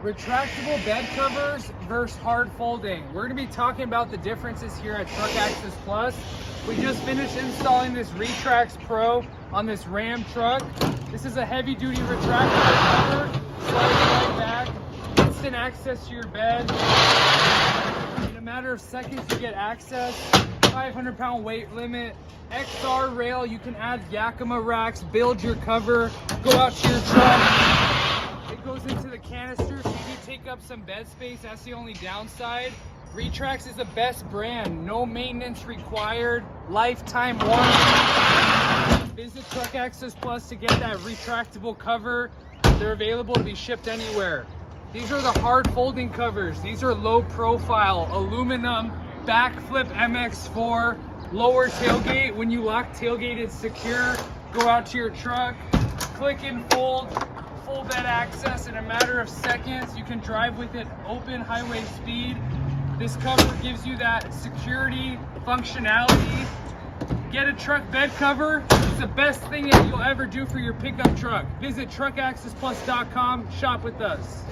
Retractable bed covers versus hard folding. We're going to be talking about the differences here at Truck Access Plus. We just finished installing this Retrax Pro on this Ram truck. This is a heavy duty retractable cover, slides right back, instant access to your bed. In a matter of seconds you get access, 500-pound weight limit, XR rail, you can add Yakima racks, build your cover, go out to your truck. It goes into the canister, so you do take up some bed space. That's the only downside. Retrax is the best brand. No maintenance required. Lifetime warranty. Visit Truck Access Plus to get that retractable cover. They're available to be shipped anywhere. These are the hard folding covers. These are low profile, aluminum, backflip MX4, lower tailgate. When you lock tailgate, it's secure. Go out to your truck, click and fold. Full bed access in a matter of seconds. You can drive with it open highway speed. This cover gives you that security functionality. Get a truck bed cover. It's the best thing that you'll ever do for your pickup truck. Visit truckaccessplus.com. Shop with us.